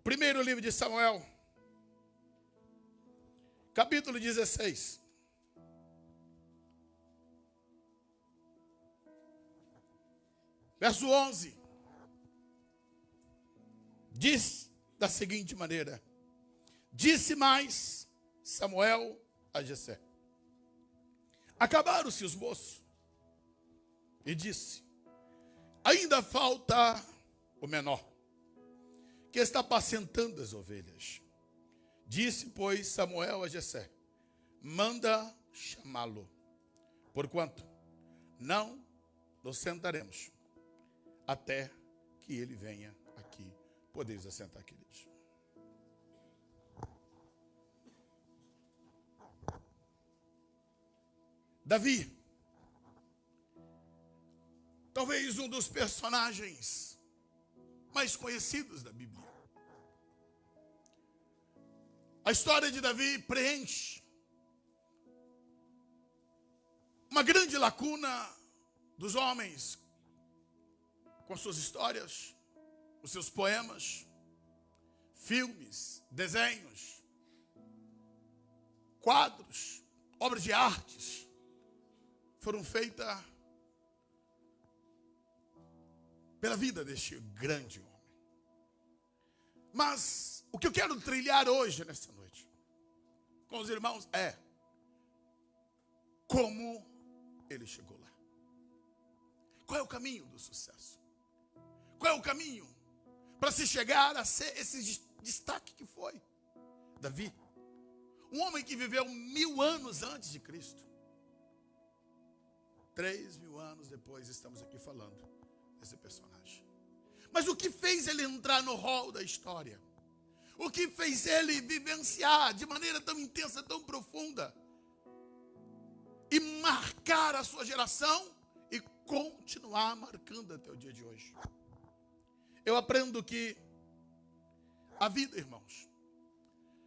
Primeiro livro de Samuel, capítulo 16. Verso 11. Diz da seguinte maneira: disse mais Samuel a Jessé: acabaram-se os moços. E disse: ainda falta o menor, que está apacentando as ovelhas. Disse, pois, Samuel a Jessé: manda chamá-lo, porquanto não nos sentaremos até que ele venha aqui. Podeis assentar, queridos. Davi, talvez um dos personagens mais conhecidos da Bíblia. A história de Davi preenche uma grande lacuna dos homens com suas histórias, os seus poemas, filmes, desenhos, quadros, obras de artes foram feitas pela vida deste grande homem. Mas o que eu quero trilhar hoje, nesta noite, com os irmãos, é como ele chegou lá. Qual é o caminho do sucesso? Qual é o caminho para se chegar a ser esse destaque que foi Davi? Um homem que viveu 1000 anos antes de Cristo. 3000 anos depois estamos aqui falando desse personagem. Mas o que fez ele entrar no hall da história? O que fez ele vivenciar de maneira tão intensa, tão profunda e marcar a sua geração e continuar marcando até o dia de hoje? Eu aprendo que a vida, irmãos,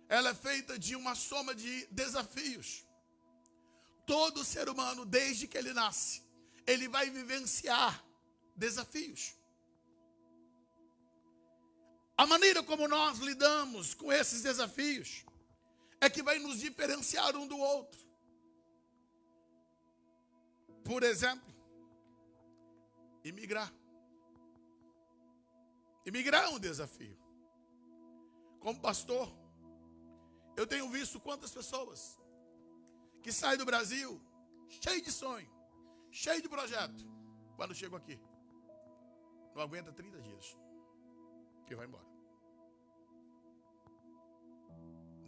ela é feita de uma soma de desafios. Todo ser humano, desde que ele nasce, ele vai vivenciar desafios. A maneira como nós lidamos com esses desafios é que vai nos diferenciar um do outro. Por exemplo, imigrar. Imigrar é um desafio. Como pastor, eu tenho visto quantas pessoas que saem do Brasil cheio de sonho, cheio de projeto, quando chegam aqui não aguenta 30 dias e vai embora.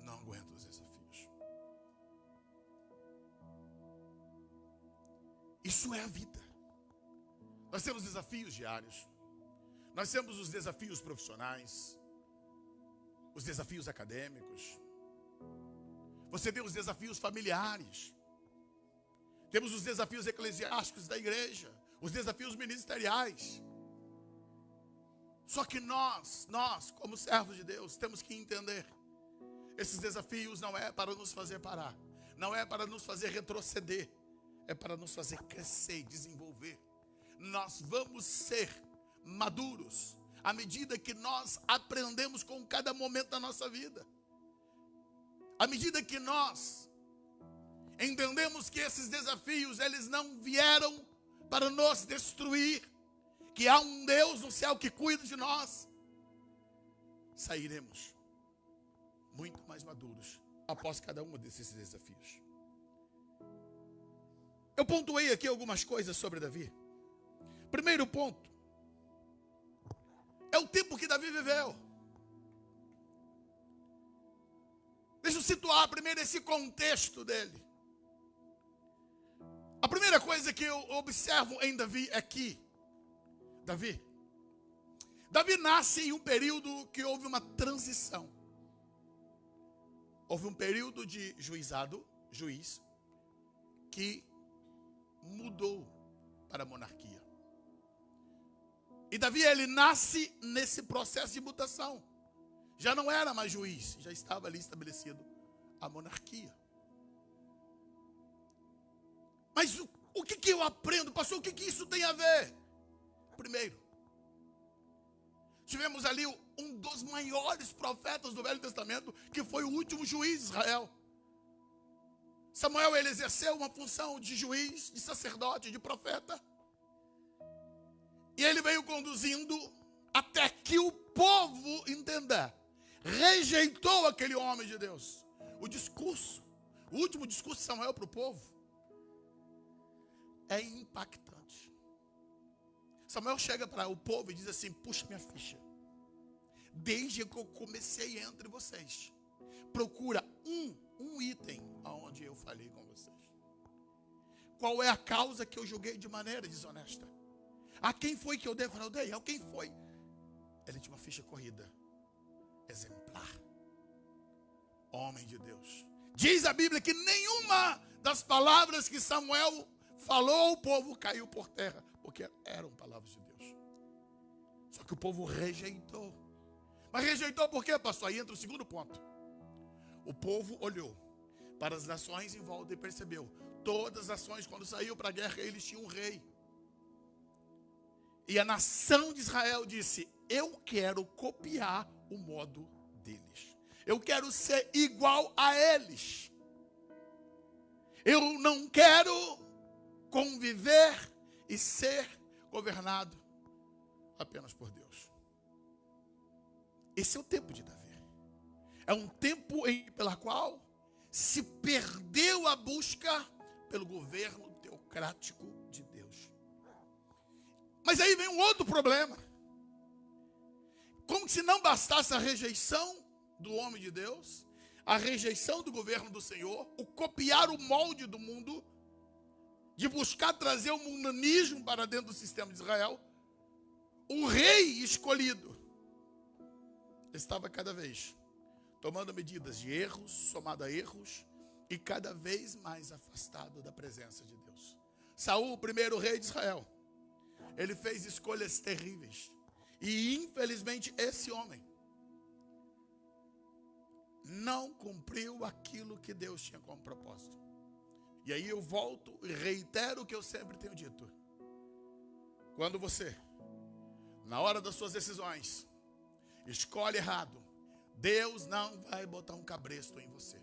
Não aguenta os desafios. Isso é a vida. Nós temos desafios diários. Nós temos os desafios profissionais, os desafios acadêmicos. Você tem os desafios familiares. Temos os desafios eclesiásticos da igreja, os desafios ministeriais. Só que nós, como servos de Deus, temos que entender: esses desafios não é para nos fazer parar, não é para nos fazer retroceder, é para nos fazer crescer e desenvolver. Nós vamos ser maduros à medida que nós aprendemos com cada momento da nossa vida. À medida que nós entendemos que esses desafios, eles não vieram para nos destruir, que há um Deus no céu que cuida de nós, sairemos muito mais maduros após cada um desses desafios. Eu pontuei aqui algumas coisas sobre Davi. Primeiro ponto é o tempo que Davi viveu. Deixa eu situar primeiro esse contexto dele. A primeira coisa que eu observo em Davi é que Davi nasce em um período que houve uma transição. Houve um período de juiz, que mudou para a monarquia. E Davi, ele nasce nesse processo de mutação. Já não era mais juiz, já estava ali estabelecido a monarquia. Mas o que eu aprendo, pastor? O que isso tem a ver? Primeiro, tivemos ali um dos maiores profetas do Velho Testamento, que foi o último juiz de Israel. Samuel, ele exerceu uma função de juiz, de sacerdote, de profeta. E ele veio conduzindo até que o povo, entenda, rejeitou aquele homem de Deus. O último discurso de Samuel para o povo é impactante. Samuel chega para o povo e diz assim: puxa minha ficha. Desde que eu comecei entre vocês, procura um item onde eu falei com vocês. Qual é a causa que eu julguei de maneira desonesta? A quem foi que eu defraudei? A quem foi? Ele tinha uma ficha corrida. Exemplar. Homem de Deus. Diz a Bíblia que nenhuma das palavras que Samuel falou, o povo caiu por terra, porque eram palavras de Deus. Só que o povo rejeitou. Mas rejeitou por quê, pastor? Aí entra o segundo ponto. O povo olhou para as nações em volta e percebeu. Todas as nações, quando saiu para a guerra, eles tinham um rei. E a nação de Israel disse: eu quero copiar o modo deles. Eu quero ser igual a eles. Eu não quero conviver e ser governado apenas por Deus. Esse é o tempo de Davi. É um tempo pela qual se perdeu a busca pelo governo teocrático de Deus. Mas aí vem um outro problema. Como se não bastasse a rejeição do homem de Deus, a rejeição do governo do Senhor, o copiar o molde do mundo, de buscar trazer o mundanismo para dentro do sistema de Israel, o rei escolhido estava cada vez tomando medidas de erros, somado a erros, e cada vez mais afastado da presença de Deus. Saul, o primeiro rei de Israel, ele fez escolhas terríveis. E infelizmente esse homem não cumpriu aquilo que Deus tinha como propósito. E aí eu volto e reitero o que eu sempre tenho dito. Quando você, na hora das suas decisões, escolhe errado, Deus não vai botar um cabresto em você.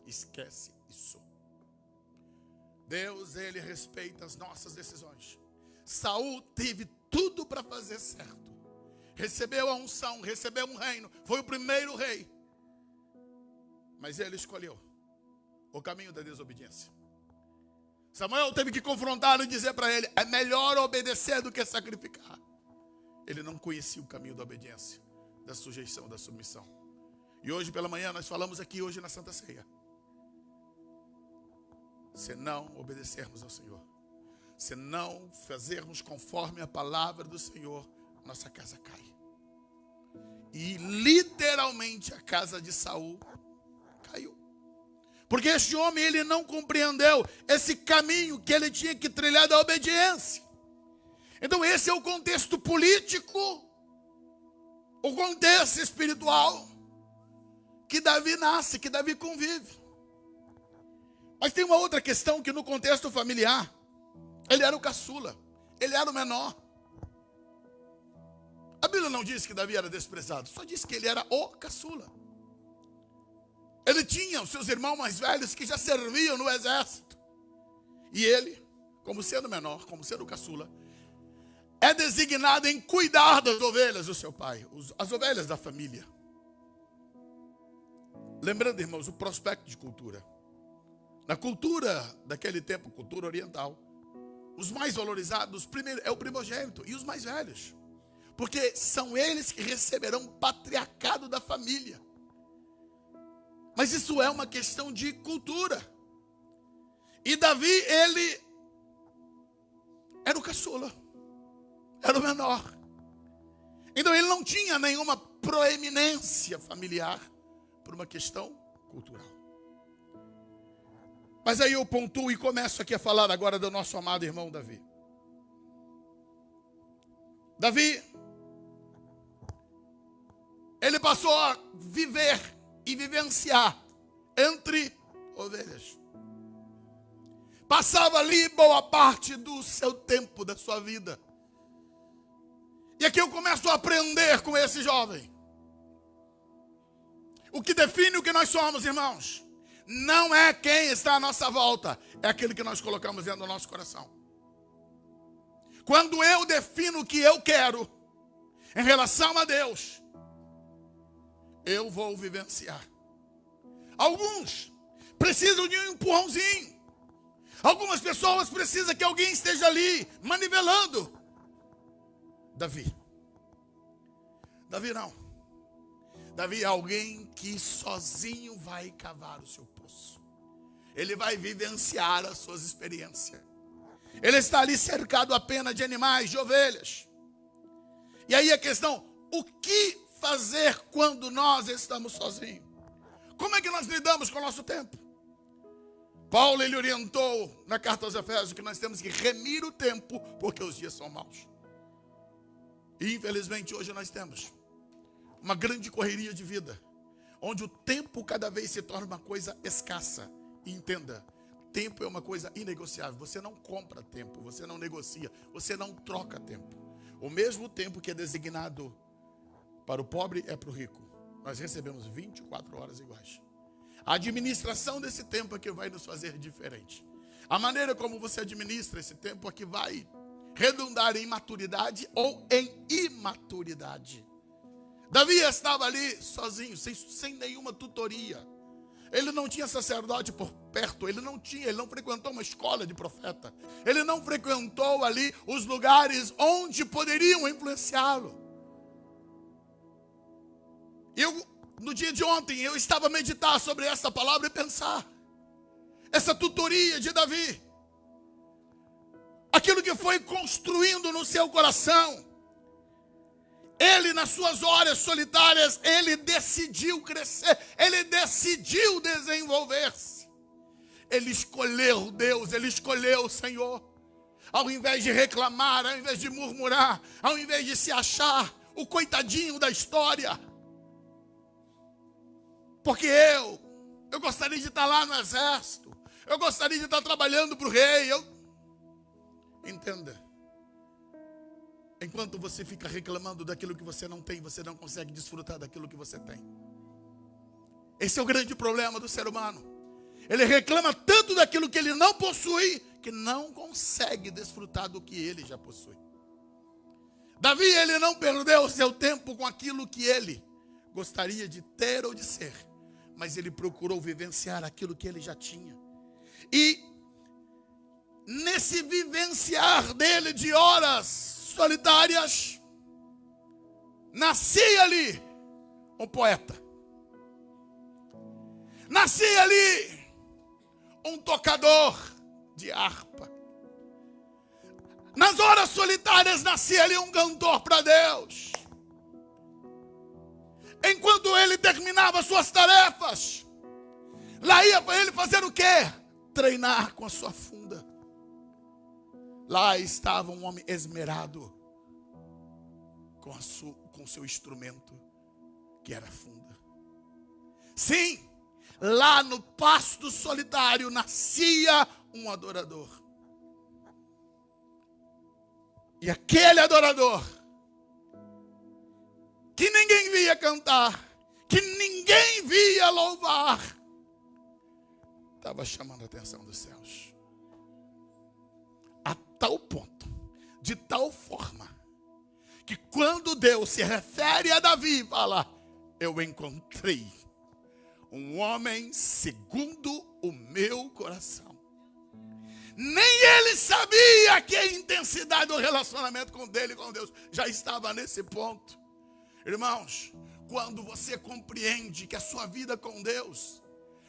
Esquece isso. Deus, ele respeita as nossas decisões. Saul teve tudo para fazer certo. Recebeu a unção, recebeu um reino, foi o primeiro rei. Mas ele escolheu o caminho da desobediência. Samuel teve que confrontá-lo e dizer para ele: é melhor obedecer do que sacrificar. Ele não conhecia o caminho da obediência, da sujeição, da submissão. E hoje pela manhã nós falamos aqui hoje na Santa Ceia. Se não obedecermos ao Senhor, se não fazermos conforme a palavra do Senhor, nossa casa cai. E literalmente a casa de Saul caiu. Porque este homem, ele não compreendeu esse caminho que ele tinha que trilhar da obediência. Então esse é o contexto político, o contexto espiritual que Davi nasce, que Davi convive. Mas tem uma outra questão, que no contexto familiar, ele era o caçula, ele era o menor. A Bíblia não diz que Davi era desprezado, só diz que ele era o caçula. Ele tinha os seus irmãos mais velhos que já serviam no exército. E ele, como sendo menor, como sendo o caçula, é designado em cuidar das ovelhas do seu pai, as ovelhas da família. Lembrando, irmãos, o prospecto de cultura. Na cultura daquele tempo, cultura oriental, os mais valorizados, primeiro, é o primogênito e os mais velhos. Porque são eles que receberão o patriarcado da família. Mas isso é uma questão de cultura. E Davi, ele era o caçula, era o menor. Então ele não tinha nenhuma proeminência familiar por uma questão cultural. Mas aí eu pontuo e começo aqui a falar agora do nosso amado irmão Davi. Davi, ele passou a viver e vivenciar entre ovelhas. Passava ali boa parte do seu tempo, da sua vida. E aqui eu começo a aprender com esse jovem. O que define o que nós somos, irmãos, não é quem está à nossa volta, é aquele que nós colocamos dentro do nosso coração. Quando eu defino o que eu quero em relação a Deus, eu vou vivenciar. Alguns precisam de um empurrãozinho. Algumas pessoas precisam que alguém esteja ali manivelando. Davi não. Davi é alguém que sozinho vai cavar o seu poço. Ele vai vivenciar as suas experiências. Ele está ali cercado apenas de animais, de ovelhas. E aí a questão, o que fazer quando nós estamos sozinhos? Como é que nós lidamos com o nosso tempo? Paulo, ele orientou na carta aos Efésios que nós temos que remir o tempo, porque os dias são maus. E infelizmente hoje nós temos uma grande correria de vida, onde o tempo cada vez se torna uma coisa escassa. E entenda, tempo é uma coisa inegociável. Você não compra tempo, você não negocia, você não troca tempo. O mesmo tempo que é designado para o pobre é para o rico. Nós recebemos 24 horas iguais. A administração desse tempo é que vai nos fazer diferente. A maneira como você administra esse tempo é que vai redundar em maturidade ou em imaturidade. Davi estava ali sozinho, sem nenhuma tutoria. Ele não tinha sacerdote por perto, ele não frequentou uma escola de profeta. Ele não frequentou ali os lugares onde poderiam influenciá-lo. No dia de ontem, eu estava a meditar sobre essa palavra e pensar. Essa tutoria de Davi. Aquilo que foi construindo no seu coração. Ele, nas suas horas solitárias, ele decidiu crescer. Ele decidiu desenvolver-se. Ele escolheu Deus, ele escolheu o Senhor. Ao invés de reclamar, ao invés de murmurar, ao invés de se achar o coitadinho da história. Porque eu gostaria de estar lá no exército. Eu gostaria de estar trabalhando para o rei. Entenda. Enquanto você fica reclamando daquilo que você não tem, você não consegue desfrutar daquilo que você tem. Esse é o grande problema do ser humano. Ele reclama tanto daquilo que ele não possui, que não consegue desfrutar do que ele já possui. Davi, ele não perdeu o seu tempo com aquilo que ele gostaria de ter ou de ser, mas ele procurou vivenciar aquilo que ele já tinha. E nesse vivenciar dele de horas solitárias, nascia ali um poeta. Nascia ali um tocador de harpa. Nas horas solitárias nascia ali um cantor para Deus. Enquanto ele terminava suas tarefas, lá ia para ele fazer o quê? Treinar com a sua funda. Lá estava um homem esmerado com seu instrumento, que era a funda. Sim, lá no pasto solitário nascia um adorador. E aquele adorador, que ninguém via cantar, que ninguém via louvar, estava chamando a atenção dos céus. A tal ponto, de tal forma, que quando Deus se refere a Davi, fala: eu encontrei um homem segundo o meu coração. Nem ele sabia que a intensidade do relacionamento com dele, com Deus, já estava nesse ponto. Irmãos, quando você compreende que a sua vida com Deus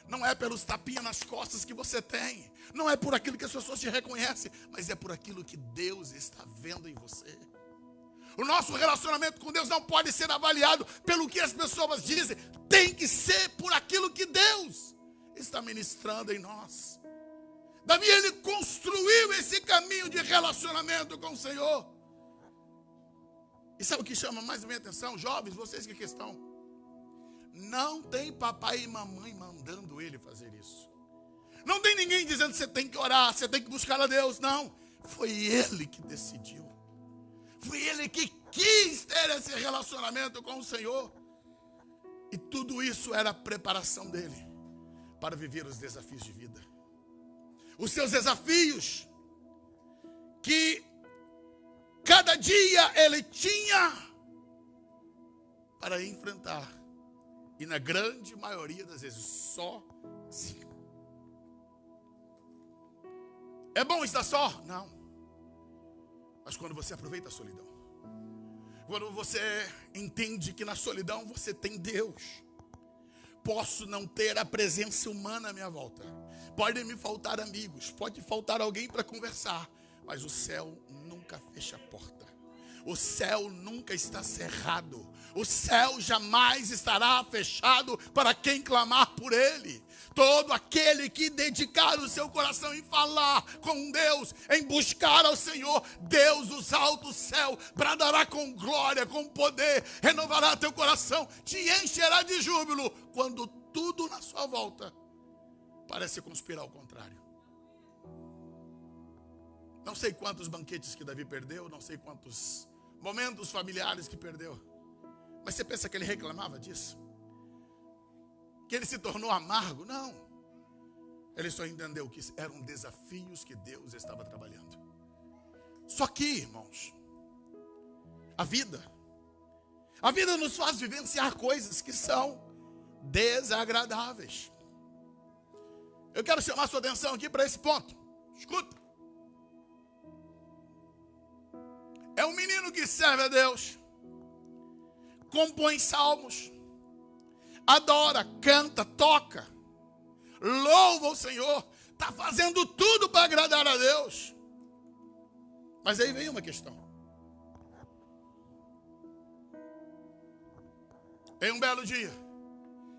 não é pelos tapinhas nas costas que você tem, não é por aquilo que as pessoas te reconhecem, mas é por aquilo que Deus está vendo em você. O nosso relacionamento com Deus não pode ser avaliado pelo que as pessoas dizem, tem que ser por aquilo que Deus está ministrando em nós. Davi, ele construiu esse caminho de relacionamento com o Senhor. E sabe o que chama mais a minha atenção? Jovens, vocês que aqui estão. Não tem papai e mamãe mandando ele fazer isso. Não tem ninguém dizendo que você tem que orar, você tem que buscar a Deus. Não, foi ele que decidiu. Foi ele que quis ter esse relacionamento com o Senhor. E tudo isso era a preparação dele para viver os desafios de vida. Os seus desafios que cada dia ele tinha para enfrentar. E na grande maioria das vezes, sozinho. É bom estar só? Não. Mas quando você aproveita a solidão, quando você entende que na solidão você tem Deus. Posso não ter a presença humana à minha volta. Podem me faltar amigos, pode faltar alguém para conversar. Mas o céu nunca fecha a porta. O céu nunca está cerrado. O céu jamais estará fechado para quem clamar por ele. Todo aquele que dedicar o seu coração em falar com Deus, em buscar ao Senhor, Deus dos altos céus bradará com glória, com poder, renovará teu coração, te encherá de júbilo, quando tudo na sua volta parece conspirar ao contrário. Não sei quantos banquetes que Davi perdeu, não sei quantos momentos familiares que perdeu. Mas você pensa que ele reclamava disso? Que ele se tornou amargo? Não. Ele só entendeu que eram desafios que Deus estava trabalhando. Só que, irmãos, a vida nos faz vivenciar coisas que são desagradáveis. Eu quero chamar a sua atenção aqui para esse ponto. Escuta. É um menino que serve a Deus, compõe salmos, adora, canta, toca, louva o Senhor, está fazendo tudo para agradar a Deus. Mas aí vem uma questão. Em um belo dia,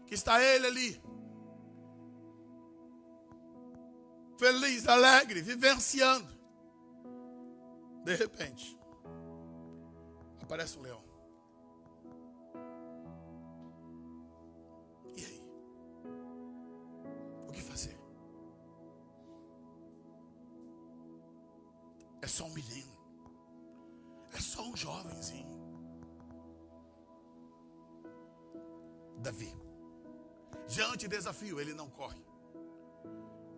que está ele ali, feliz, alegre, vivenciando. De repente, aparece um leão. E aí? O que fazer? É só um menino. É só um jovenzinho. Davi, diante do desafio, ele não corre.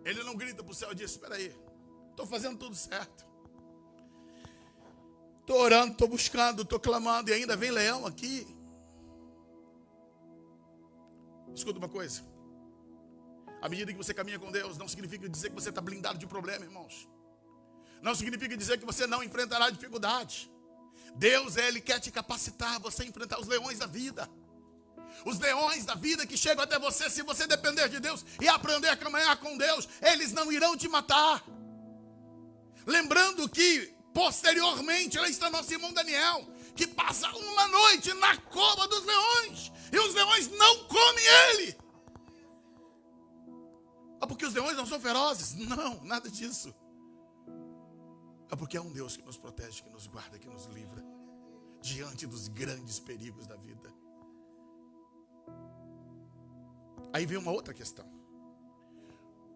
Ele não grita para o céu e diz: espera aí, estou fazendo tudo certo. Estou orando, estou buscando, estou clamando e ainda vem leão aqui. Escuta uma coisa. À medida que você caminha com Deus, não significa dizer que você está blindado de problema, irmãos. Não significa dizer que você não enfrentará dificuldade. Deus, Ele quer te capacitar a você enfrentar os leões da vida. Os leões da vida que chegam até você, se você depender de Deus e aprender a caminhar com Deus, eles não irão te matar. Lembrando que, posteriormente, lá está nosso irmão Daniel, que passa uma noite na cova dos leões, e os leões não comem ele. É porque os leões não são ferozes? Não, nada disso. É porque é um Deus que nos protege, que nos guarda, que nos livra diante dos grandes perigos da vida. Aí vem uma outra questão.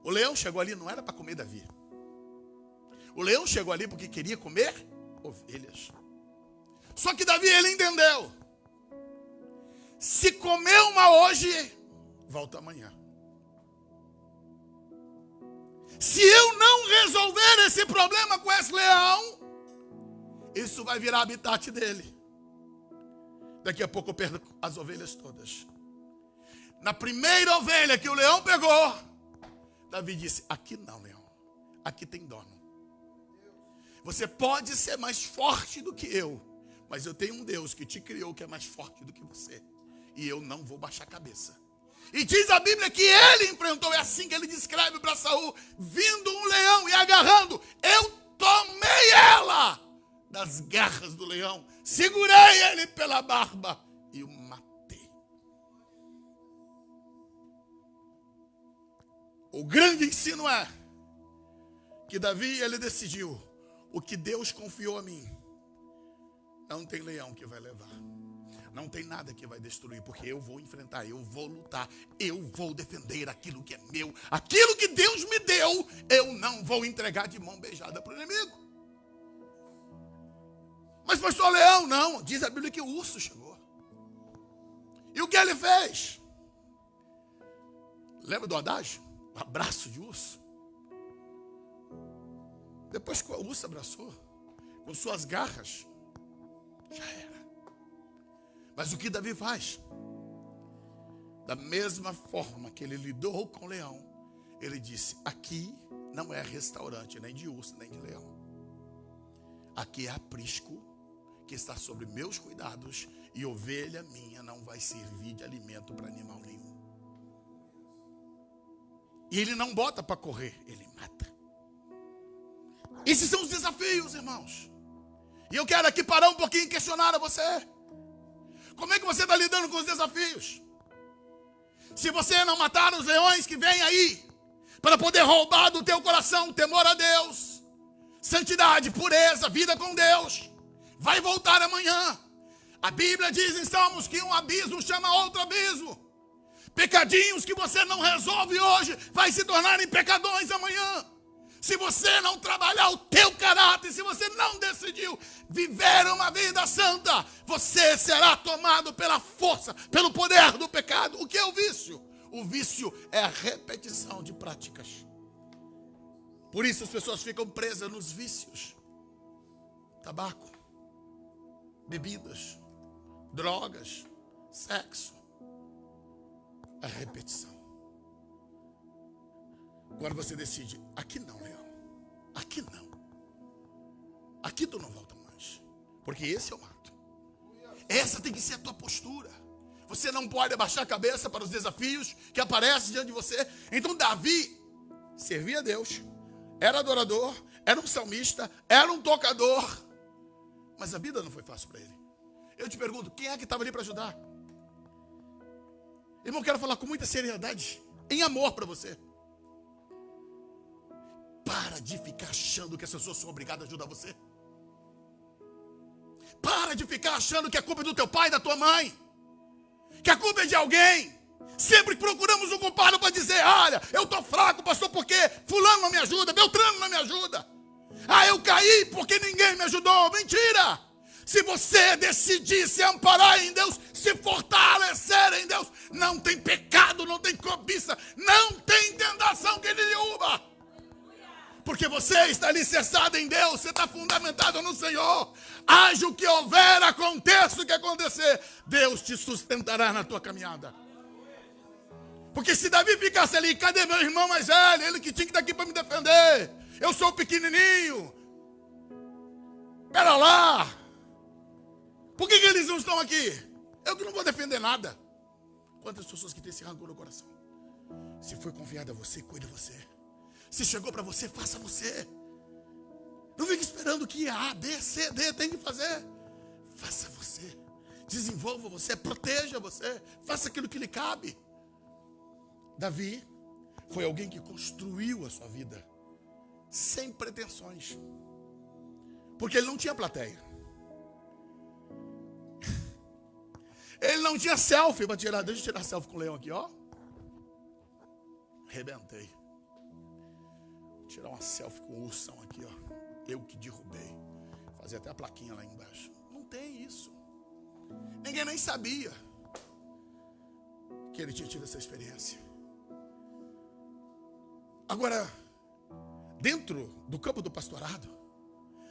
O leão chegou ali, não era para comer Davi. O leão chegou ali porque queria comer ovelhas. Só que Davi, ele entendeu. Se comer uma hoje, volta amanhã. Se eu não resolver esse problema com esse leão, isso vai virar habitat dele. Daqui a pouco eu perco as ovelhas todas. Na primeira ovelha que o leão pegou, Davi disse: aqui não, leão. Aqui tem dono. Você pode ser mais forte do que eu, mas eu tenho um Deus que te criou que é mais forte do que você. E eu não vou baixar a cabeça. E diz a Bíblia que ele enfrentou, é assim que ele descreve para Saul, vindo um leão e agarrando, eu tomei ela das garras do leão, segurei ele pela barba e o matei. O grande ensino é que Davi, ele decidiu: o que Deus confiou a mim, não tem leão que vai levar. Não tem nada que vai destruir, porque eu vou enfrentar, eu vou lutar, eu vou defender aquilo que é meu. Aquilo que Deus me deu, eu não vou entregar de mão beijada para o inimigo. Mas foi só leão? Não, diz a Bíblia que o urso chegou. E o que ele fez? Lembra do adágio? O abraço de urso. Depois que o urso abraçou, com suas garras, já era. Mas o que Davi faz? Da mesma forma que ele lidou com o leão, ele disse: aqui não é restaurante, nem de urso, nem de leão. Aqui é aprisco que está sobre meus cuidados, e ovelha minha não vai servir de alimento para animal nenhum. E ele não bota para correr, ele mata. Esses são os desafios, irmãos. E eu quero aqui parar um pouquinho e questionar a você. Como é que você está lidando com os desafios? Se você não matar os leões que vêm aí, para poder roubar do teu coração temor a Deus, santidade, pureza, vida com Deus, vai voltar amanhã. A Bíblia diz em Salmos que um abismo chama outro abismo. Pecadinhos que você não resolve hoje, vai se tornarem pecadões amanhã. Se você não trabalhar o teu caráter, se você não decidiu viver uma vida santa, você será tomado pela força, pelo poder do pecado. O que é o vício? O vício é a repetição de práticas. Por isso as pessoas ficam presas nos vícios. Tabaco, bebidas, drogas, sexo. A repetição. Agora você decide: aqui não, leão. Aqui não. Aqui tu não volta mais. Porque esse eu mato. Essa tem que ser a tua postura. Você não pode abaixar a cabeça para os desafios que aparecem diante de você. Então Davi servia a Deus, era adorador, era um salmista, era um tocador. Mas a vida não foi fácil para ele. Eu te pergunto, quem é que estava ali para ajudar? Irmão, quero falar com muita seriedade, em amor para você. Para de ficar achando que as pessoas são obrigadas a ajudar você. Para de ficar achando que a culpa é do teu pai e da tua mãe. Que a culpa é de alguém. Sempre procuramos um culpado para dizer: olha, eu estou fraco, pastor, porque fulano não me ajuda, Beltrano não me ajuda. Ah, eu caí porque ninguém me ajudou. Mentira! Se você decidir se amparar em Deus, se fortalecer em Deus, não tem pecado, não tem cobiça, não tem tentação que lhe derruba. Porque você está alicerçado em Deus, você está fundamentado no Senhor. Haja o que houver, aconteça o que acontecer, Deus te sustentará na tua caminhada. Porque se Davi ficasse ali: cadê meu irmão mais velho? Ele que tinha que estar aqui para me defender. Eu sou pequenininho. Pera lá. Por que eles não estão aqui? Eu que não vou defender nada. Quantas pessoas que têm esse rancor no coração? Se foi confiado a você, cuide de você. Se chegou para você, faça você. Não fique esperando que A, B, C, D tem que fazer. Faça você. Desenvolva você, proteja você. Faça aquilo que lhe cabe. Davi foi alguém que construiu a sua vida sem pretensões. Porque ele não tinha plateia. Ele não tinha selfie para tirar. Deixa eu tirar selfie com o leão aqui, ó. Arrebentei. Vou tirar uma selfie com o ursão aqui, ó. Eu que derrubei. Fazer até a plaquinha lá embaixo. Não tem isso. Ninguém nem sabia que ele tinha tido essa experiência. Agora, dentro do campo do pastorado,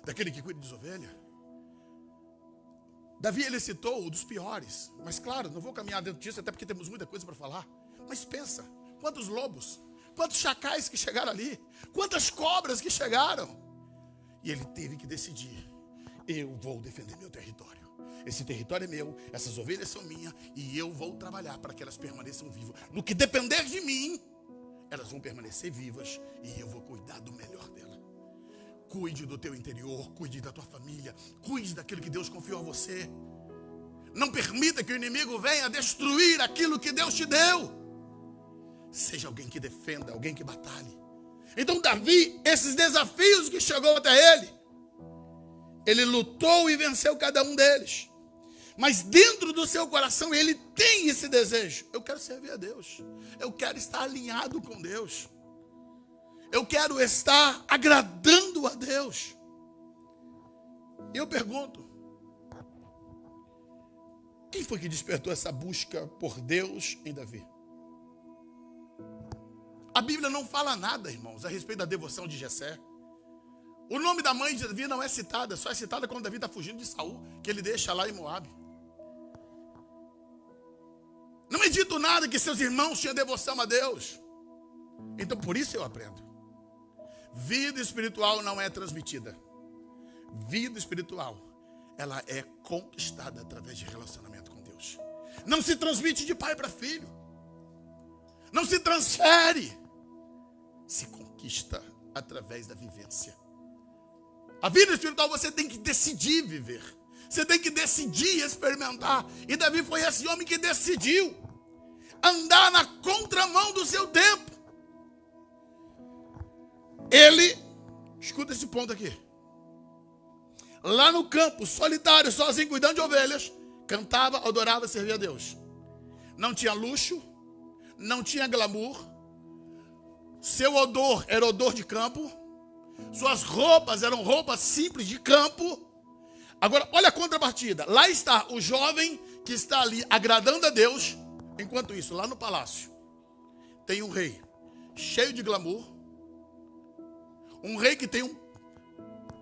daquele que cuida de ovelhas, Davi, ele citou o dos piores. Mas claro, não vou caminhar dentro disso, até porque temos muita coisa para falar. Mas pensa, quantos lobos, quantos chacais que chegaram ali, quantas cobras que chegaram. E ele teve que decidir: eu vou defender meu território. Esse território é meu, essas ovelhas são minhas, e eu vou trabalhar para que elas permaneçam vivas. No que depender de mim, elas vão permanecer vivas, e eu vou cuidar do melhor dela. Cuide do teu interior, cuide da tua família, cuide daquilo que Deus confiou a você. Não permita que o inimigo venha destruir aquilo que Deus te deu. Seja alguém que defenda, alguém que batalhe. Então Davi, esses desafios que chegou até ele lutou e venceu cada um deles. Mas dentro do seu coração ele tem esse desejo: eu quero servir a Deus, eu quero estar alinhado com Deus, eu quero estar agradando a Deus. Eu pergunto: Quem foi que despertou essa busca por Deus em Davi? A Bíblia não fala nada, irmãos, a respeito da devoção de Jessé. O nome da mãe de Davi não é citada, só é citada quando Davi está fugindo de Saul, que ele deixa lá em Moabe. Não é dito nada que seus irmãos tinham devoção a Deus. Então por isso eu aprendo. Vida espiritual não é transmitida. Vida espiritual, ela é conquistada através de relacionamento com Deus. Não se transmite de pai para filho. Não se transfere. Se conquista através da vivência. A vida espiritual você tem que decidir viver. Você tem que decidir experimentar. E Davi foi esse homem que decidiu andar na contramão do seu tempo. Ele, escuta esse ponto aqui. Lá no campo, solitário, sozinho, cuidando de ovelhas, cantava, adorava, servia a Deus. Não tinha luxo, não tinha glamour. Seu odor era odor de campo. Suas roupas eram roupas simples de campo. Agora, olha a contrapartida. Lá está o jovem que está ali agradando a Deus. Enquanto isso, lá no palácio, tem um rei cheio de glamour. Um rei que tem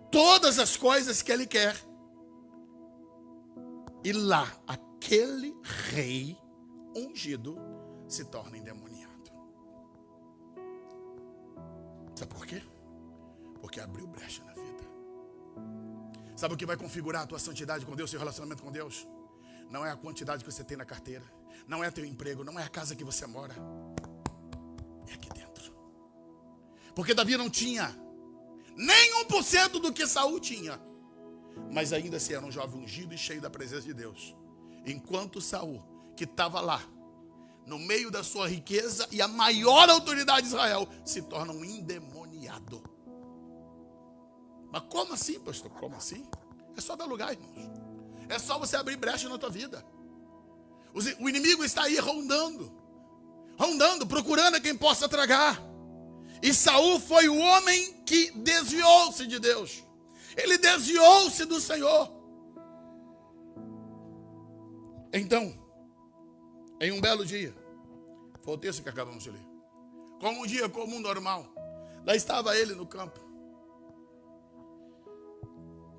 todas as coisas que ele quer. E lá, aquele rei ungido se torna endemoniado. Sabe por quê? Porque abriu brecha na vida. Sabe o que vai configurar a tua santidade com Deus, seu relacionamento com Deus? Não é a quantidade que você tem na carteira. Não é teu emprego, não é a casa que você mora. É aqui dentro. Porque Davi não tinha nem 1% do que Saul tinha. Mas ainda assim era um jovem ungido e cheio da presença de Deus. Enquanto Saul, que estava lá, no meio da sua riqueza e a maior autoridade de Israel, se torna um endemoniado. Mas como assim, pastor? Como assim? É só dar lugar, irmãos. É só você abrir brecha na tua vida. O inimigo está aí rondando, procurando a quem possa tragar. E Saul foi o homem que desviou-se de Deus. Ele desviou-se do Senhor. Então, em um belo dia, foi o texto que acabamos de ler, como um dia comum normal, lá estava ele no campo,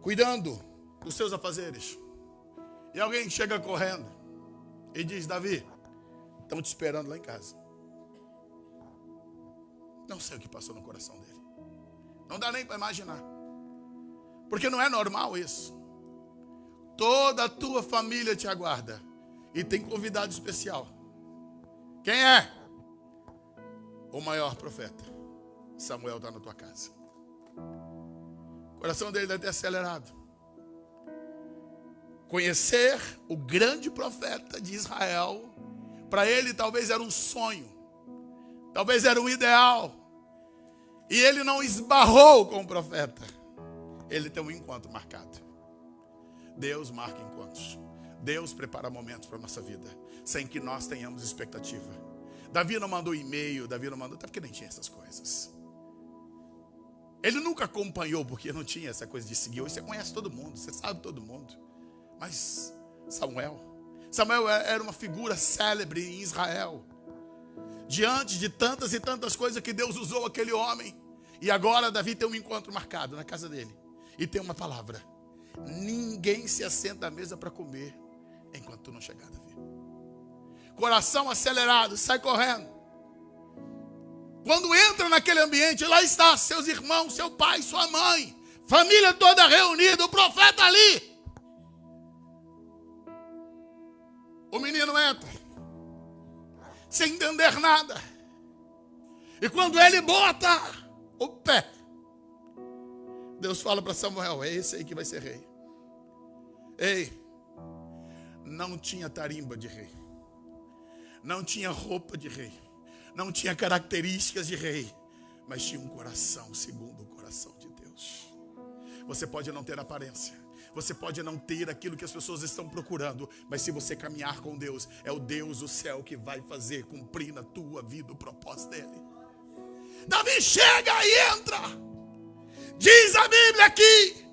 cuidando dos seus afazeres. E alguém chega correndo e diz: Davi, estão te esperando lá em casa. Não sei o que passou no coração dele. Não dá nem para imaginar. Porque não é normal isso. Toda a tua família te aguarda. E tem convidado especial. Quem é? O maior profeta. Samuel está na tua casa. O coração dele deve ter acelerado. Conhecer o grande profeta de Israel, para ele talvez era um sonho. Talvez era um ideal. E ele não esbarrou com o profeta. Ele tem um encontro marcado. Deus marca encontros. Deus prepara momentos para a nossa vida, sem que nós tenhamos expectativa. Davi não mandou e-mail, Davi não mandou, até porque nem tinha essas coisas. Ele nunca acompanhou, porque não tinha essa coisa de seguir. Hoje você conhece todo mundo, você sabe todo mundo. Mas Samuel era uma figura célebre em Israel. Diante de tantas e tantas coisas que Deus usou aquele homem. E agora Davi tem um encontro marcado na casa dele. E tem uma palavra: ninguém se assenta à mesa para comer enquanto tu não chegar, Davi. Coração acelerado, sai correndo. Quando entra naquele ambiente, lá está seus irmãos, seu pai, sua mãe, família toda reunida, o profeta ali. O menino entra, sem entender nada. E quando ele bota o pé, Deus fala para Samuel: é esse aí que vai ser rei. Ei, não tinha tarimba de rei. Não tinha roupa de rei. Não tinha características de rei. Mas tinha um coração segundo o coração de Deus. Você pode não ter aparência. Você pode não ter aquilo que as pessoas estão procurando, mas se você caminhar com Deus, é o Deus do céu que vai fazer cumprir na tua vida o propósito dele. Davi chega e entra. Diz a Bíblia aqui,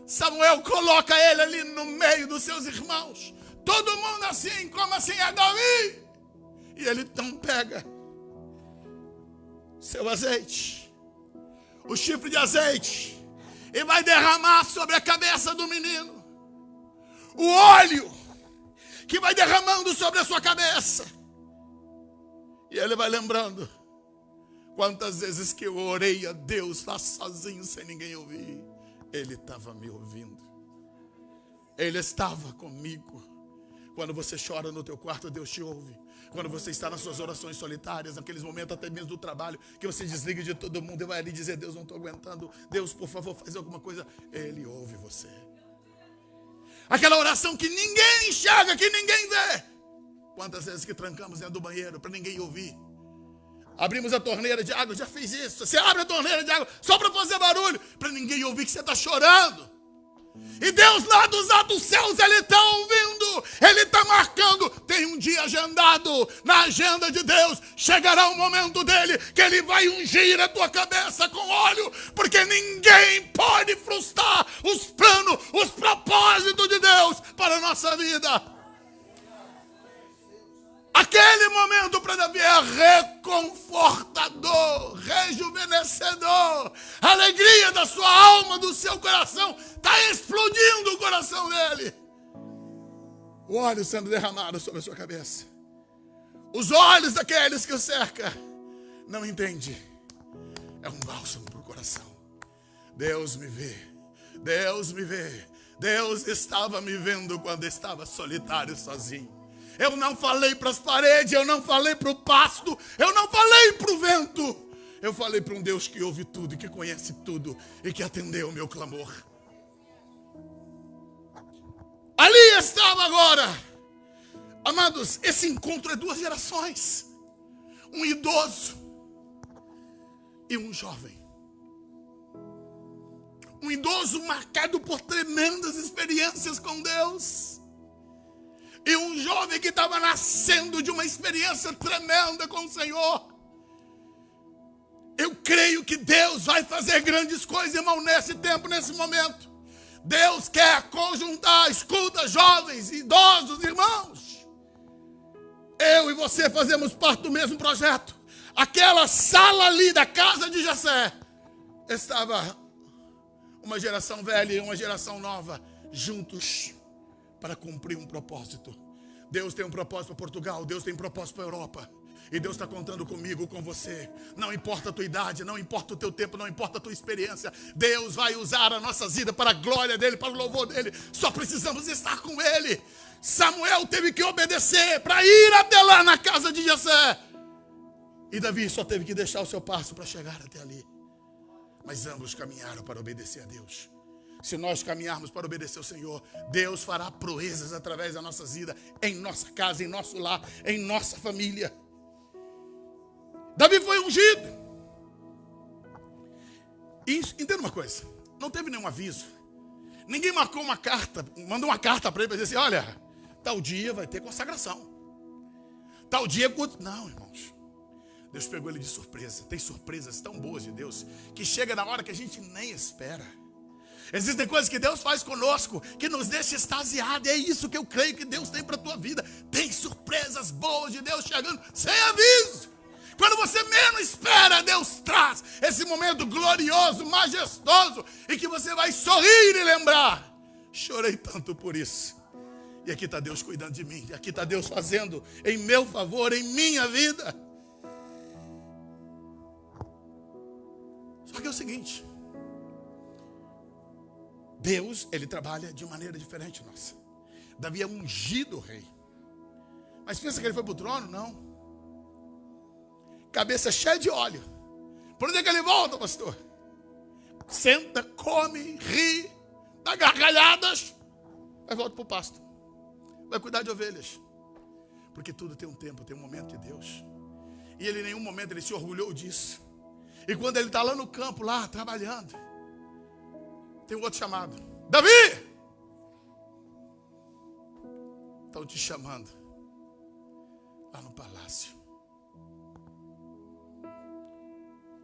Samuel coloca ele ali no meio dos seus irmãos, Todo mundo assim, como assim? É Davi. E ele então pega seu azeite, o chifre de azeite, e vai derramar sobre a cabeça do menino. O óleo que vai derramando sobre a sua cabeça. E ele vai lembrando quantas vezes que eu orei a Deus lá sozinho, sem ninguém ouvir. Ele estava me ouvindo. Ele estava comigo. Quando você chora no teu quarto, Deus te ouve. Quando você está nas suas orações solitárias, naqueles momentos até mesmo do trabalho, que você desliga de todo mundo e vai ali dizer: Deus, não estou aguentando. Deus, por favor, faz alguma coisa. Ele ouve você. Aquela oração que ninguém enxerga, que ninguém vê. Quantas vezes que trancamos dentro do banheiro para ninguém ouvir. Abrimos a torneira de água, já fez isso. Você abre a torneira de água só para fazer barulho, para ninguém ouvir que você está chorando. E Deus lá dos altos céus, Ele está ouvindo, Ele está marcando. Tem um dia agendado na agenda de Deus. Chegará o momento dele, que Ele vai ungir a tua cabeça com óleo, porque ninguém pode frustrar os planos, os propósitos de Deus para a nossa vida. Aquele momento para Davi é reconfortador, rejuvenescedor. A alegria da sua alma, do seu coração, está explodindo o coração dele. O óleo sendo derramado sobre a sua cabeça. Os olhos daqueles que o cercam não entendem. É um bálsamo para o coração. Deus me vê. Deus me vê. Deus estava me vendo quando estava solitário, sozinho. Eu não falei para as paredes, eu não falei para o pasto, eu não falei para o vento. Eu falei para um Deus que ouve tudo, que conhece tudo e que atendeu o meu clamor. Ali estava agora. Amados, esse encontro é duas gerações. Um idoso e um jovem. Um idoso marcado por tremendas experiências com Deus. E um jovem que estava nascendo de uma experiência tremenda com o Senhor. Eu creio que Deus vai fazer grandes coisas, irmão, nesse tempo, nesse momento. Deus quer conjuntar, escuta, jovens, idosos, irmãos. Eu e você fazemos parte do mesmo projeto. Aquela sala ali da casa de Jessé, estava uma geração velha e uma geração nova, juntos, para cumprir um propósito. Deus tem um propósito para Portugal, Deus tem um propósito para a Europa. E Deus está contando comigo, com você. Não importa a tua idade, não importa o teu tempo, não importa a tua experiência. Deus vai usar a nossa vida para a glória dEle, para o louvor dEle. Só precisamos estar com Ele. Samuel teve que obedecer para ir até lá na casa de Jessé. E Davi só teve que deixar o seu passo para chegar até ali. Mas ambos caminharam para obedecer a Deus. Se nós caminharmos para obedecer ao Senhor, Deus fará proezas através das nossas vidas, em nossa casa, em nosso lar, em nossa família. Davi foi ungido. E entenda uma coisa, não teve nenhum aviso. Ninguém marcou uma carta, mandou uma carta para ele para dizer assim: olha, tal dia vai ter consagração. Tal dia... Não, irmãos. Deus pegou ele de surpresa. Tem surpresas tão boas de Deus que chega na hora que a gente nem espera. Existem coisas que Deus faz conosco que nos deixa extasiados. É isso que eu creio que Deus tem para a tua vida. Tem surpresas boas de Deus chegando sem aviso. Quando você menos espera, Deus traz esse momento glorioso, majestoso, e que você vai sorrir e lembrar: chorei tanto por isso. E aqui está Deus cuidando de mim. Aqui está Deus fazendo em meu favor, em minha vida. Só que é o seguinte: Deus, Ele trabalha de maneira diferente nossa. Davi é ungido rei. Mas pensa que ele foi para o trono? Não. Cabeça cheia de óleo. Por onde é que ele volta, pastor? Senta, come, ri, dá gargalhadas, vai volta para o pasto. Vai cuidar de ovelhas. Porque tudo tem um tempo, tem um momento de Deus. E ele em nenhum momento ele se orgulhou disso. E quando ele está lá no campo, lá trabalhando, tem um outro chamado: Davi! Estão te chamando lá no palácio.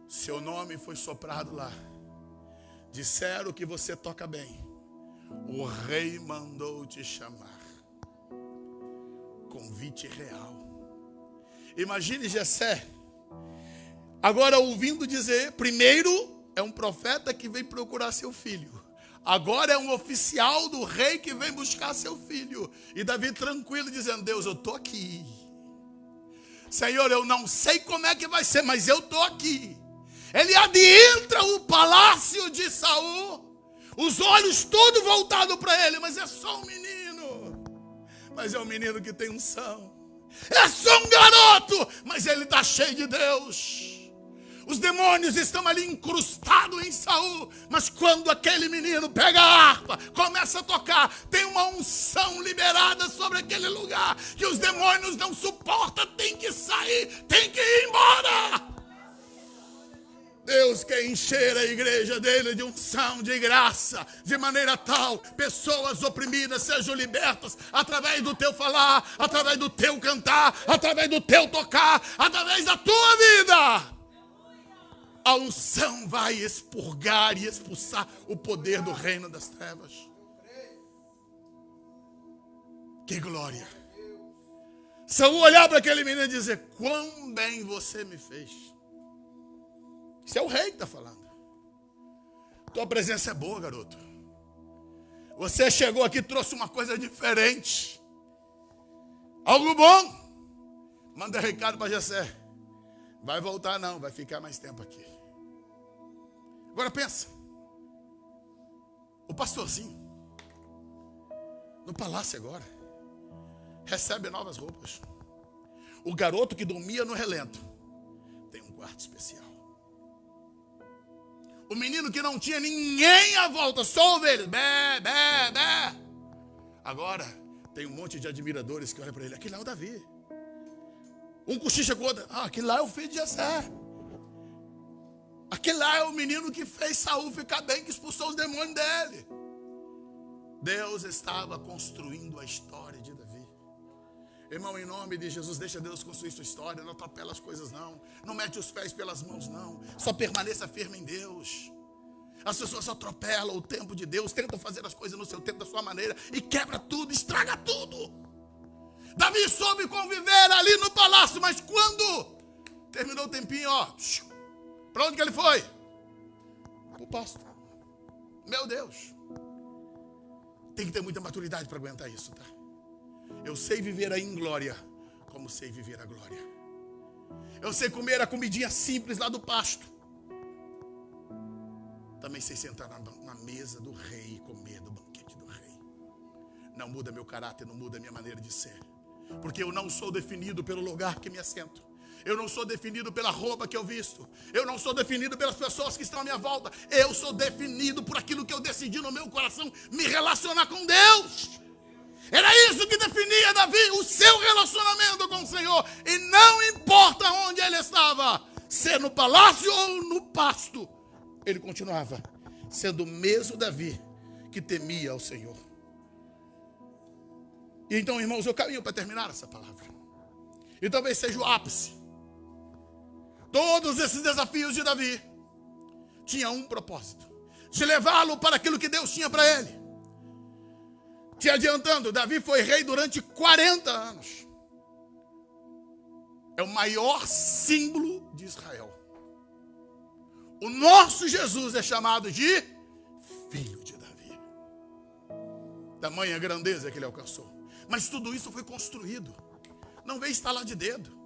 Seu nome foi soprado lá. Disseram que você toca bem. O rei mandou te chamar. convite real. Imagine Jessé agora ouvindo dizer, primeiro é um profeta que vem procurar seu filho. Agora é um oficial do rei que vem buscar seu filho. E Davi tranquilo dizendo, Deus, eu estou aqui. Senhor, eu não sei como é que vai ser, mas eu estou aqui. Ele adentra o palácio de Saul, os olhos todos voltados para ele, mas é só um menino. Mas é um menino que tem unção. É só um garoto, mas ele está cheio de Deus. Os demônios estão ali incrustados em Saul, mas quando aquele menino pega a harpa, começa a tocar, tem uma unção liberada sobre aquele lugar, que os demônios não suportam, tem que sair, tem que ir embora. Deus quer encher a igreja dele de unção, de graça, de maneira tal, pessoas oprimidas sejam libertas através do teu falar, através do teu cantar, através do teu tocar, através da tua vida. A unção vai expurgar e expulsar o poder do reino das trevas. Que glória! Saul olhar para aquele menino e dizer, quão bem você me fez. Isso é o rei que está falando. Tua presença é boa, garoto. Você chegou aqui e trouxe uma coisa diferente. Algo bom. Manda recado para Jessé. Vai voltar não, vai ficar mais tempo aqui. Agora pensa. O pastorzinho, no palácio agora, recebe novas roupas. O garoto que dormia no relento, tem um quarto especial. O menino que não tinha ninguém à volta, só ovelhas, bé, bé, bé. Agora, tem um monte de admiradores que olham para ele. Aquele lá é o Davi. Um cochicha com o outro. Aquele lá é o filho de Jessé. Aquele lá é o menino que fez Saul ficar bem, que expulsou os demônios dele. Deus estava construindo a história de Davi. Irmão, em nome de Jesus, deixa Deus construir sua história. Não atropela as coisas não. Não mete os pés pelas mãos não. Só permaneça firme em Deus. As pessoas só atropelam o tempo de Deus, tentam fazer as coisas no seu tempo, da sua maneira, e quebra tudo, estraga tudo. Davi soube conviver ali no palácio, mas quando terminou o tempinho, para onde que ele foi? Para o pasto. Meu Deus. Tem que ter muita maturidade para aguentar isso, tá? Eu sei viver aí em glória, como sei viver a glória. Eu sei comer a comidinha simples lá do pasto. Também sei sentar na mesa do rei e comer do banquete do rei. Não muda meu caráter, não muda minha maneira de ser. Porque eu não sou definido pelo lugar que me assento. Eu não sou definido pela roupa que eu visto. Eu não sou definido pelas pessoas que estão à minha volta. Eu sou definido por aquilo que eu decidi no meu coração, me relacionar com Deus. Era isso que definia Davi, o seu relacionamento com o Senhor. E não importa onde ele estava, se no palácio ou no pasto, ele continuava sendo o mesmo Davi que temia ao Senhor. E então, irmãos, eu caminho para terminar essa palavra. E talvez seja o ápice. Todos esses desafios de Davi tinham um propósito: de levá-lo para aquilo que Deus tinha para ele. Te adiantando, Davi foi rei durante 40 anos. É o maior símbolo de Israel. O nosso Jesus é chamado de Filho de Davi. Tamanha grandeza que ele alcançou. Mas tudo isso foi construído. Não veio estalar de dedo.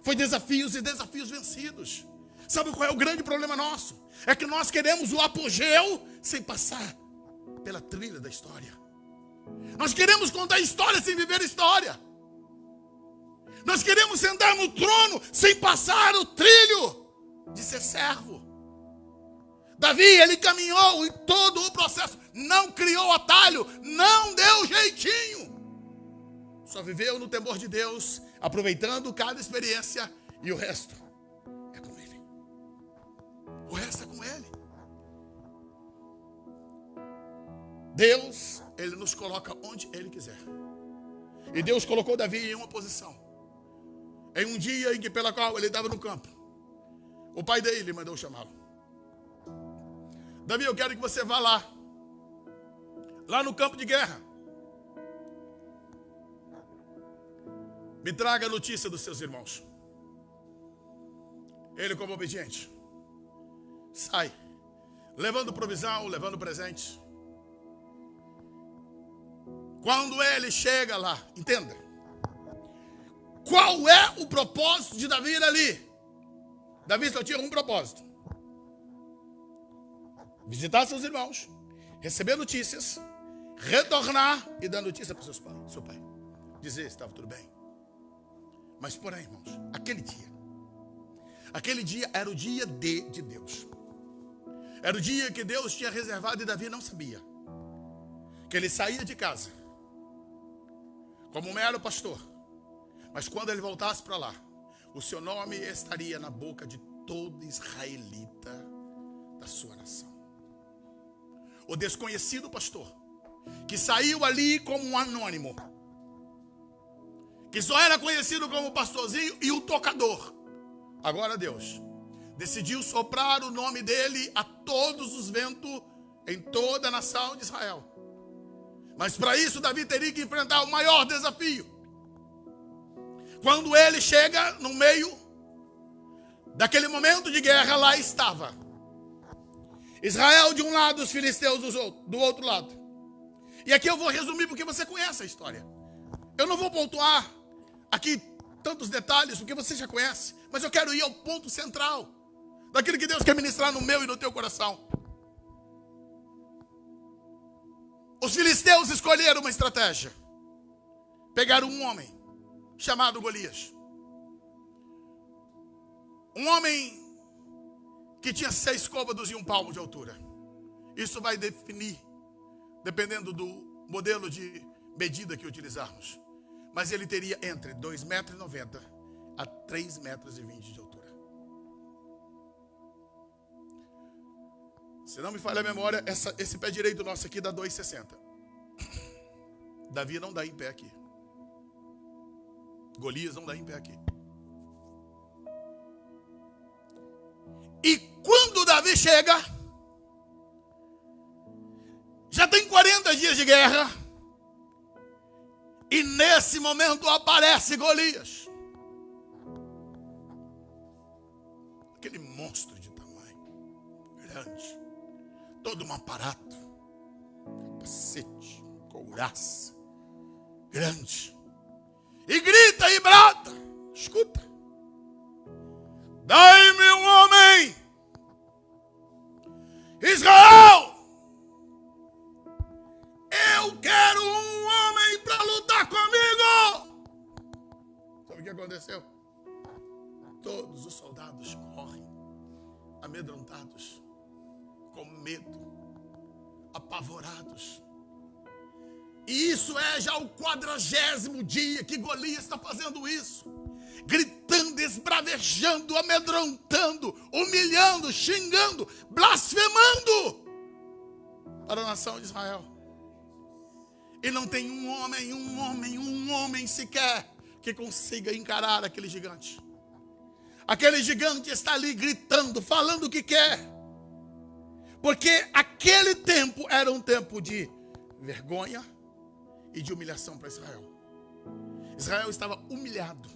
Foi desafios e desafios vencidos. Sabe qual é o grande problema nosso? É que nós queremos o apogeu sem passar pela trilha da história. Nós queremos contar história sem viver história. Nós queremos sentar no trono sem passar o trilho de ser servo. Davi, ele caminhou em todo o processo. Não criou atalho, não deu jeitinho. Só viveu no temor de Deus, aproveitando cada experiência, e o resto é com ele. O resto é com ele. Deus, ele nos coloca onde ele quiser. E Deus colocou Davi em uma posição. Em um dia em que pela qual ele estava no campo, o pai dele mandou chamá-lo. Davi, eu quero que você vá lá no campo de guerra. me traga a notícia dos seus irmãos. Ele, como obediente, sai, levando provisão, levando presentes. Quando ele chega lá, entenda, qual é o propósito de Davi ir ali? Davi só tinha um propósito: visitar seus irmãos, receber notícias, retornar e dar notícia para seu pai. Dizer se estava tudo bem. Mas porém, irmãos, aquele dia era o dia de Deus. Era o dia que Deus tinha reservado e Davi não sabia. Que ele saía de casa como um mero pastor. Mas quando ele voltasse para lá, o seu nome estaria na boca de todo israelita da sua nação. O desconhecido pastor, que saiu ali como um anônimo, que só era conhecido como pastorzinho e o tocador. Agora Deus decidiu soprar o nome dele a todos os ventos em toda a nação de Israel. Mas para isso Davi teria que enfrentar o maior desafio. Quando ele chega no meio daquele momento de guerra, lá estava Israel de um lado, os filisteus do outro lado. E aqui eu vou resumir porque você conhece a história. Eu não vou pontuar aqui tantos detalhes porque você já conhece, mas eu quero ir ao ponto central daquilo que Deus quer ministrar no meu e no teu coração. Os filisteus escolheram uma estratégia. Pegaram um homem chamado Golias. Um homem que tinha 6 côvados e 1 palmo de altura. Isso vai definir, dependendo do modelo de medida que utilizarmos. Mas ele teria entre 2,90 metros a 3,20 metros de altura. Se não me falha a memória, esse pé direito nosso aqui dá 2,60. Davi não dá em pé aqui. Golias não dá em pé aqui. E quando Davi chega, já tem 40 dias de guerra, e nesse momento aparece Golias. Aquele monstro de tamanho grande, todo um aparato, capacete, couraça, grande. E grita e brada, escuta: dai-me um homem, Israel, eu quero um homem para lutar comigo. Sabe o que aconteceu? Todos os soldados correm, amedrontados, com medo, apavorados. E isso é já o 40º dia que Golias está fazendo isso. Gritando, esbravejando, amedrontando, humilhando, xingando, blasfemando para a nação de Israel. E não tem um homem sequer que consiga encarar aquele gigante. Aquele gigante está ali gritando, falando o que quer. Porque aquele tempo era um tempo de vergonha e de humilhação para Israel. Israel estava humilhado.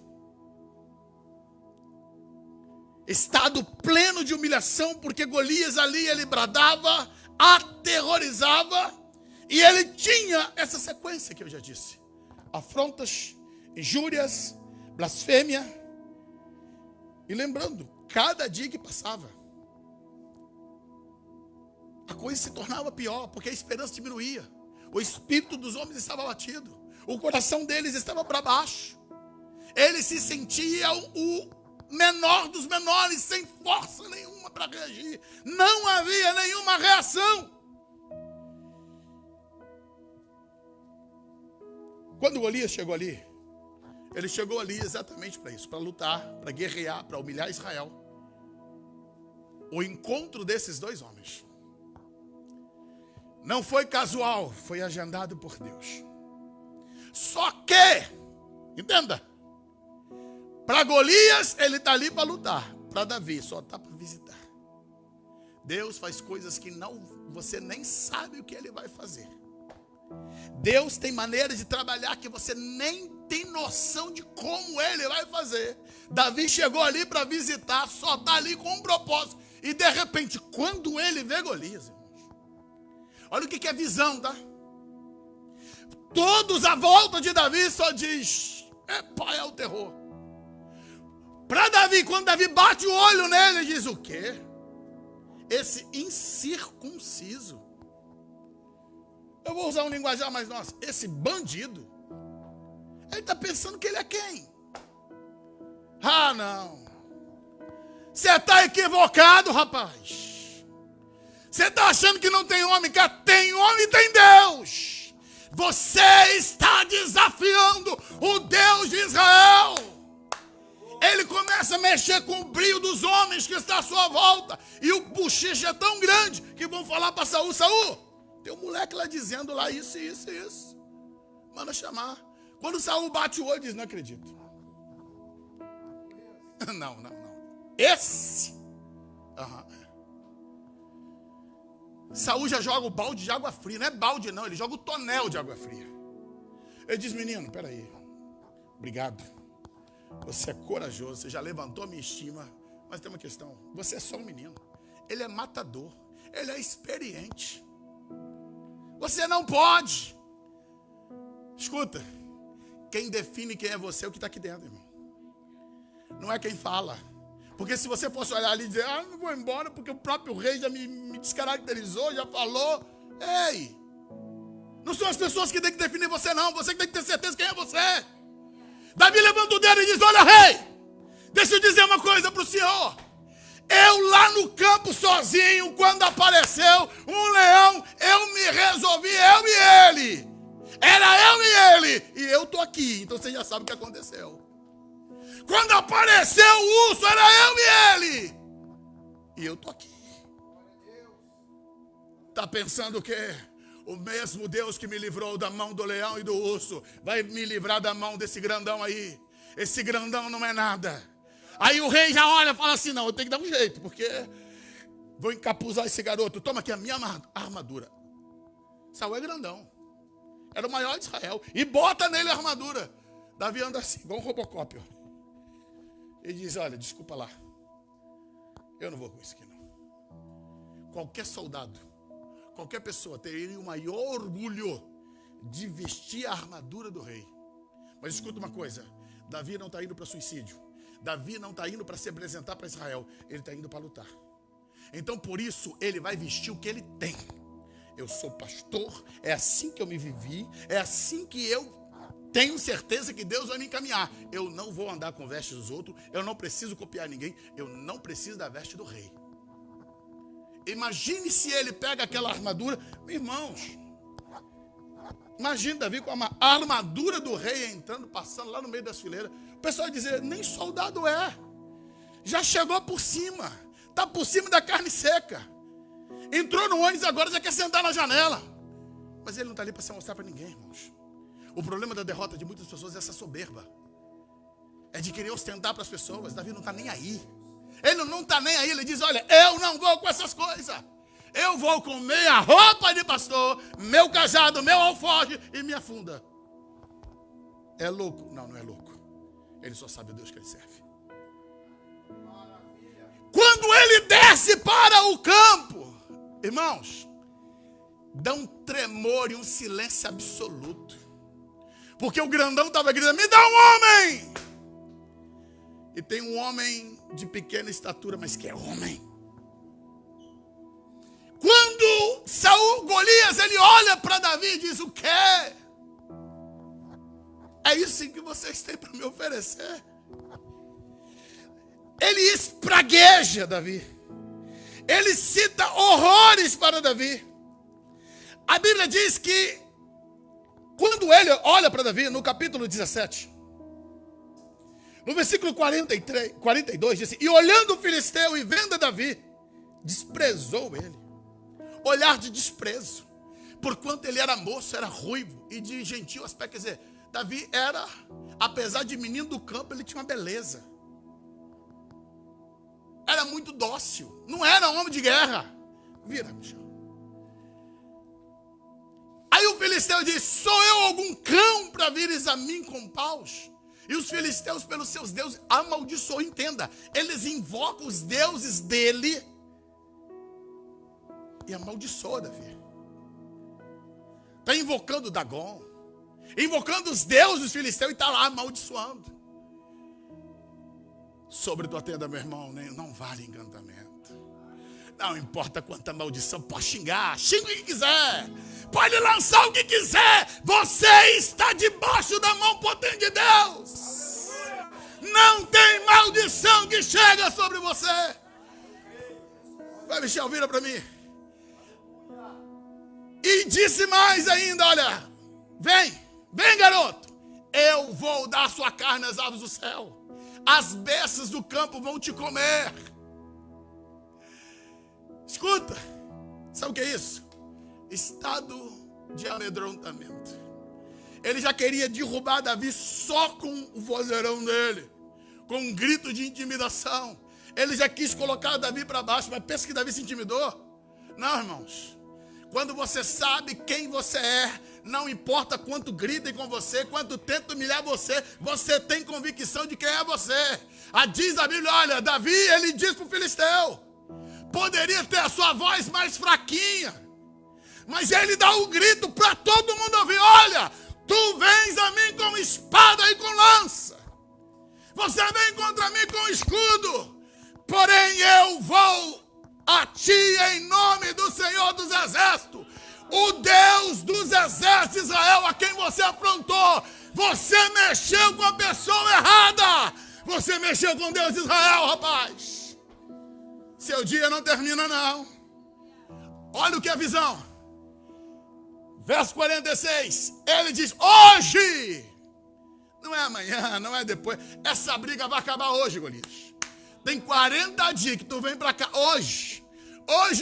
Estado pleno de humilhação, porque Golias ali, ele bradava, aterrorizava, e ele tinha essa sequência que eu já disse: afrontas, injúrias, blasfêmia. E lembrando, cada dia que passava, a coisa se tornava pior, porque a esperança diminuía. O espírito dos homens estava abatido. O coração deles estava para baixo. Eles se sentiam o menor dos menores, sem força nenhuma para reagir. Não havia nenhuma reação. Quando Golias chegou ali, ele chegou ali exatamente para isso, para lutar, para guerrear, para humilhar Israel. O encontro desses dois homens não foi casual, foi agendado por Deus. Só que, entenda, para Golias ele está ali para lutar, para Davi só está para visitar. Deus faz coisas que você nem sabe o que ele vai fazer. Deus tem maneiras de trabalhar que você nem tem noção de como ele vai fazer. Davi chegou ali para visitar, só está ali com um propósito. E de repente, quando ele vê Golias, irmãos, olha o que é visão, tá? Todos à volta de Davi só diz: pai, é o terror. Para Davi, quando Davi bate o olho nele, ele diz: o quê? Esse incircunciso. Eu vou usar um linguajar mais nosso. Esse bandido. Ele está pensando que ele é quem? Ah, não. Você está equivocado, rapaz. Você está achando que não tem homem? Que tem homem e tem Deus. Você está desafiando o Deus de Israel. Ele começa a mexer com o brilho dos homens que está à sua volta. E o bochicho é tão grande que vão falar para Saul: Saul, tem um moleque lá dizendo lá isso, isso, isso. Manda chamar. Quando Saul bate o olho, diz: não acredito. Não. Esse. Saul já joga o balde de água fria. Não é balde não, ele joga o tonel de água fria. Ele diz: menino, peraí. Obrigado. Você é corajoso, você já levantou a minha estima. Mas tem uma questão: você é só um menino. Ele é matador, ele é experiente. Você não pode. Escuta, quem define quem é você é o que está aqui dentro, irmão. Não é quem fala. Porque se você fosse olhar ali e dizer: não vou embora porque o próprio rei já me descaracterizou, já falou. Ei, não são as pessoas que têm que definir você não. Você que tem que ter certeza quem é você. Davi levanta o dedo e diz: olha, rei, deixa eu dizer uma coisa para o senhor. Eu lá no campo sozinho, quando apareceu um leão, eu me resolvi, eu e ele. Era eu e ele. E eu estou aqui, então você já sabe o que aconteceu. Quando apareceu o urso, era eu e ele. E eu estou aqui. Está pensando o quê? O mesmo Deus que me livrou da mão do leão e do urso vai me livrar da mão desse grandão aí. Esse grandão não é nada. Aí o rei já olha e fala assim: não, eu tenho que dar um jeito, porque vou encapuzar esse garoto. Toma aqui a minha armadura. Saul é grandão. Era o maior de Israel. E bota nele a armadura. Davi anda assim, igual um Robocop. Ele diz: olha, desculpa lá. Eu não vou com isso aqui não. Qualquer soldado, qualquer pessoa teria o maior orgulho de vestir a armadura do rei. Mas escuta uma coisa: Davi não está indo para suicídio. Davi não está indo para se apresentar para Israel. Ele está indo para lutar. Então por isso ele vai vestir o que ele tem. Eu sou pastor, é assim que eu me vivi, é assim que eu tenho certeza que Deus vai me encaminhar. Eu não vou andar com vestes dos outros, eu não preciso copiar ninguém, eu não preciso da veste do rei. Imagine se ele pega aquela armadura, irmãos. Imagine Davi com a armadura do rei entrando, passando lá no meio das fileiras. O pessoal vai dizer: nem soldado é. Já chegou por cima. Está por cima da carne seca. Entrou no ônibus agora, já quer sentar na janela. Mas ele não está ali para se mostrar para ninguém, irmãos. O problema da derrota de muitas pessoas é essa soberba. É de querer ostentar para as pessoas. Davi não está nem aí. Ele não está nem aí. Ele diz: olha, eu não vou com essas coisas. Eu vou com meia roupa de pastor, meu cajado, meu alforje e minha funda. É louco? Não, não é louco. Ele só sabe o Deus que ele serve. Quando ele desce para o campo, irmãos, dá um tremor e um silêncio absoluto. Porque o grandão estava gritando: me dá um homem! E tem um homem de pequena estatura, mas que é homem. Quando Saul, Golias, ele olha para Davi e diz: o quê? É isso que vocês têm para me oferecer? Ele espragueja Davi. Ele cita horrores para Davi. A Bíblia diz que quando ele olha para Davi, no capítulo 17, no versículo 42, diz assim: e olhando o filisteu e vendo Davi, desprezou ele. Olhar de desprezo. Porquanto ele era moço, era ruivo e de gentil aspecto. Quer dizer, Davi era, apesar de menino do campo, ele tinha uma beleza. Era muito dócil. Não era homem de guerra. Vira, Michel. Aí Aí o filisteu diz: sou eu algum cão para vires a mim com paus? E os filisteus, pelos seus deuses, amaldiçoam. Entenda, eles invocam os deuses dele e amaldiçoam Davi. Está invocando Dagon, invocando os deuses dos filisteus e está lá amaldiçoando. Sobre tua tenda, meu irmão, não vale encantamento. Não importa quanta maldição, pode xingar, xinga o que quiser, pode lançar o que quiser, você está debaixo da mão potente de Deus. Não tem maldição que chega sobre você. Vai, Michel, vira para mim. E disse mais ainda, olha, vem garoto, eu vou dar sua carne às aves do céu, as bestas do campo vão te comer. Escuta, sabe o que é isso? Estado de amedrontamento. Ele já queria derrubar Davi só com o vozeirão dele, com um grito de intimidação. Ele já quis colocar Davi para baixo, mas pensa que Davi se intimidou? Não, irmãos. Quando você sabe quem você é, não importa quanto gritem com você, quanto tentam humilhar você, você tem convicção de quem é você. Diz a Bíblia, olha, Davi, ele diz para o filisteu, poderia ter a sua voz mais fraquinha, mas ele dá um grito para todo mundo ouvir, olha, tu vens a mim com espada e com lança, você vem contra mim com escudo, porém eu vou a ti em nome do Senhor dos Exércitos, o Deus dos Exércitos de Israel, a quem você afrontou. Você mexeu com a pessoa errada, você mexeu com Deus de Israel, rapaz. Seu dia não termina não. Olha o que é a visão. Verso 46, ele diz, hoje, não é amanhã, não é depois, essa briga vai acabar hoje, Golias. Tem 40 dias que tu vem pra cá, hoje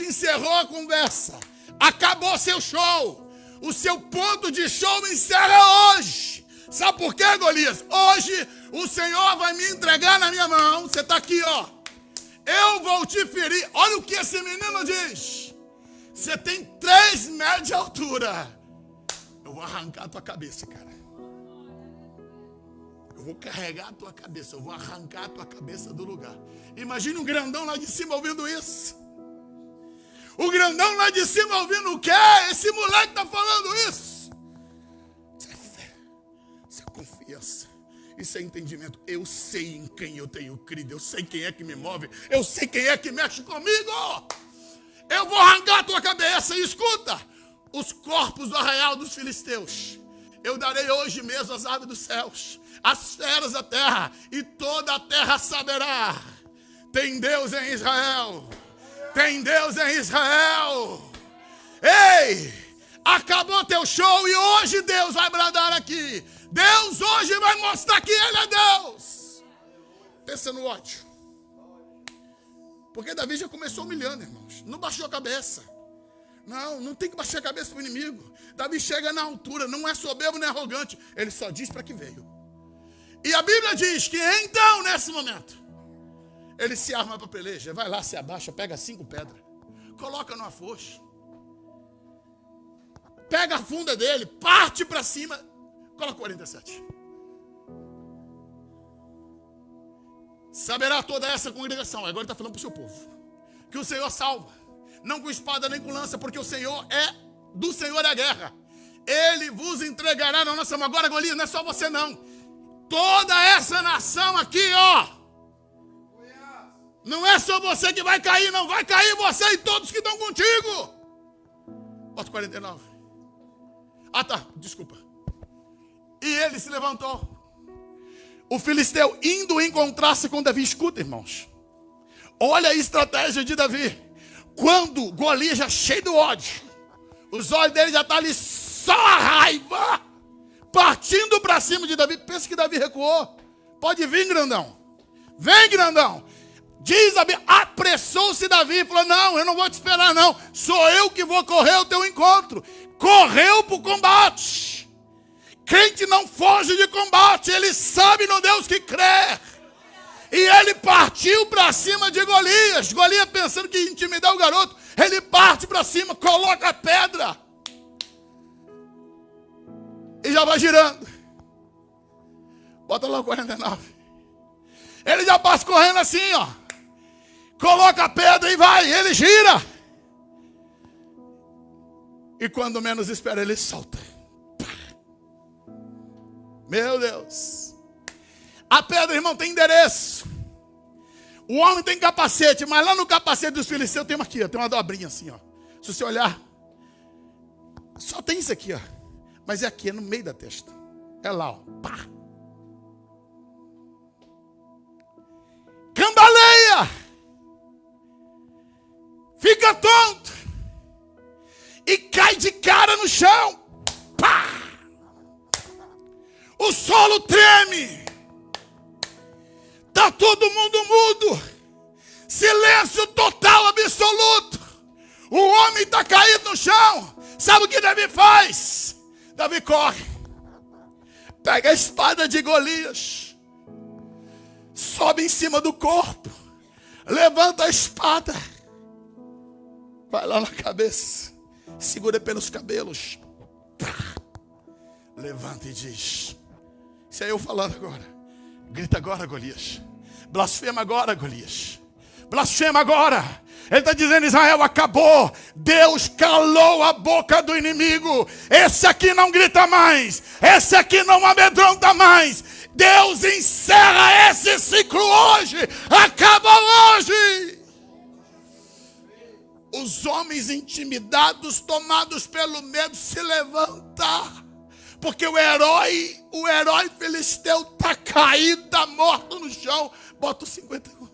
encerrou a conversa, acabou seu show, o seu ponto de show encerra hoje. Sabe por quê, Golias? Hoje o Senhor vai me entregar na minha mão, você está aqui, ó, eu vou te ferir. Olha o que esse menino diz, você tem 3 metros de altura, eu vou arrancar a tua cabeça, cara. Eu vou carregar a tua cabeça, eu vou arrancar a tua cabeça do lugar. Imagine um grandão lá de cima ouvindo isso. O grandão lá de cima ouvindo o quê? Esse moleque está falando isso. Isso é fé, isso é confiança, isso é entendimento. Eu sei em quem eu tenho crido, eu sei quem é que me move, eu sei quem é que mexe comigo. Eu vou arrancar a tua cabeça. E escuta, os corpos do arraial dos filisteus eu darei hoje mesmo às aves dos céus, as feras da terra, e toda a terra saberá. Tem Deus em Israel. Tem Deus em Israel. Ei, acabou teu show e hoje Deus vai bradar aqui. Deus hoje vai mostrar que Ele é Deus. Pensa no ódio. Porque Davi já começou humilhando, irmãos. Não baixou a cabeça. Não tem que baixar a cabeça para o inimigo. Davi chega na altura, não é soberbo nem arrogante. Ele só diz para que veio. E a Bíblia diz que então, nesse momento, ele se arma para a peleja. Vai lá, se abaixa, pega 5 pedras, coloca numa foice, pega a funda dele, parte para cima, coloca 47. Saberá toda essa congregação, agora ele está falando para o seu povo, que o Senhor salva, não com espada nem com lança, porque o Senhor do Senhor é a guerra. Ele vos entregará na nossa mão. Agora, Golias, não é só você não. Toda essa nação aqui, ó. Não é só você que vai cair, não. Vai cair você e todos que estão contigo. Bota 49. Tá, desculpa. E ele se levantou. O filisteu indo encontrar-se com Davi. Escuta, irmãos. Olha a estratégia de Davi. Quando Golias já cheio do ódio, os olhos dele já estão ali só a raiva, partindo para cima de Davi. Pensa que Davi recuou. Pode vir, grandão. Vem, grandão. Diz a Bíblia, apressou-se Davi e falou, não, eu não vou te esperar não. Sou eu que vou correr ao teu encontro. Correu para o combate. Crente não foge de combate, ele sabe no Deus que crê. E ele partiu para cima de Golias. Golias pensando que ia intimidar o garoto. Ele parte para cima, coloca a pedra. e já vai girando. Bota lá o 49. Ele já passa correndo assim, ó. Coloca a pedra e vai, ele gira. E quando menos espera, ele solta. Meu Deus. A pedra, irmão, tem endereço. O homem tem capacete, mas lá no capacete dos filisteus tem uma aqui, ó, tem uma dobrinha assim, ó. Se você olhar, só tem isso aqui, ó. Mas é aqui, é no meio da testa. É lá, ó. Pá. Cambaleia. Fica tonto. E cai de cara no chão. Pá. O solo treme. Está todo mundo mudo. Silêncio total, absoluto. O homem está caído no chão. Sabe o que Davi faz? Davi corre. Pega a espada de Golias. Sobe em cima do corpo. Levanta a espada. Vai lá na cabeça. Segura pelos cabelos. Levanta e diz. Isso é eu falando agora. Grita agora, Golias. Blasfema agora, Golias. Blasfema agora. Ele está dizendo, Israel, acabou. Deus calou a boca do inimigo. Esse aqui não grita mais. Esse aqui não amedronta mais. Deus encerra esse ciclo hoje. Acaba hoje. Os homens intimidados, tomados pelo medo, se levantam. Porque o herói filisteu está caído, está morto no chão. Bota os 51.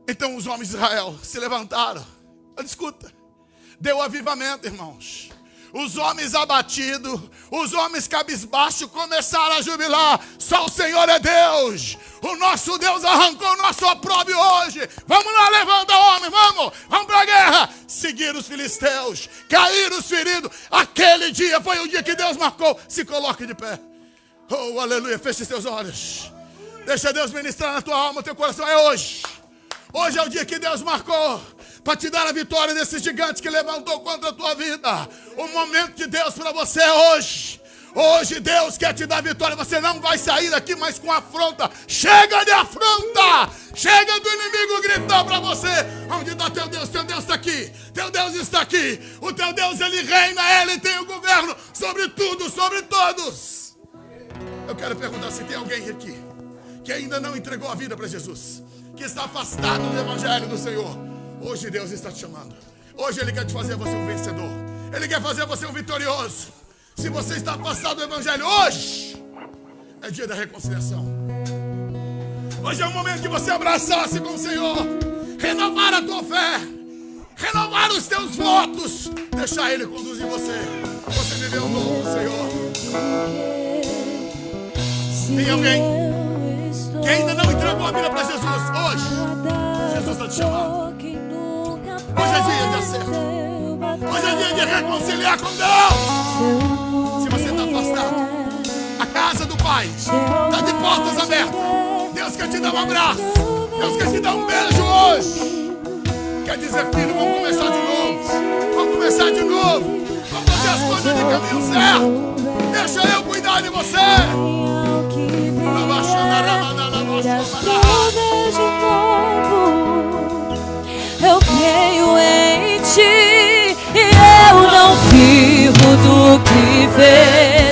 Então os homens de Israel se levantaram. Escuta, deu avivamento, irmãos. Os homens abatidos, os homens cabisbaixos começaram a jubilar. Só o Senhor é Deus. O nosso Deus arrancou o nosso opróbrio hoje. Vamos lá, levanta, homem, vamos para a guerra. Seguiram os filisteus, caíram os feridos. Aquele dia foi o dia que Deus marcou. Se coloque de pé. Oh, aleluia, feche seus olhos. Deixa Deus ministrar na tua alma, teu coração. É hoje. Hoje é o dia que Deus marcou para te dar a vitória desse gigante que levantou contra a tua vida. O momento de Deus para você é hoje. Hoje Deus quer te dar vitória. Você não vai sair daqui mais com afronta. Chega de afronta. Chega do inimigo gritar para você. Onde está teu Deus? Teu Deus está aqui. Teu Deus está aqui. O teu Deus, ele reina. Ele tem o governo sobre tudo, sobre todos. Eu quero perguntar se tem alguém aqui que ainda não entregou a vida para Jesus, que está afastado do evangelho do Senhor. Hoje Deus está te chamando. Hoje Ele quer te fazer você um vencedor. Ele quer fazer você um vitorioso. Se você está afastado do evangelho, hoje é dia da reconciliação. Hoje é o momento de você abraçar-se com o Senhor, renovar a tua fé, renovar os teus votos, deixar Ele conduzir você. Você viver o novo do Senhor. Tem alguém que ainda não entregou a vida para Jesus? Hoje Jesus está te chamando. Hoje é dia de acerto. Hoje é dia de reconciliar com Deus. Se você está afastado, a casa do Pai está de portas abertas. Deus quer te dar um abraço. Deus quer te dar um beijo hoje. Quer dizer, filho, vamos começar de novo. Vamos começar de novo. Vamos fazer as coisas de caminho certo. Deixa eu cuidar de você. Eu creio em ti e eu não vivo do que vejo.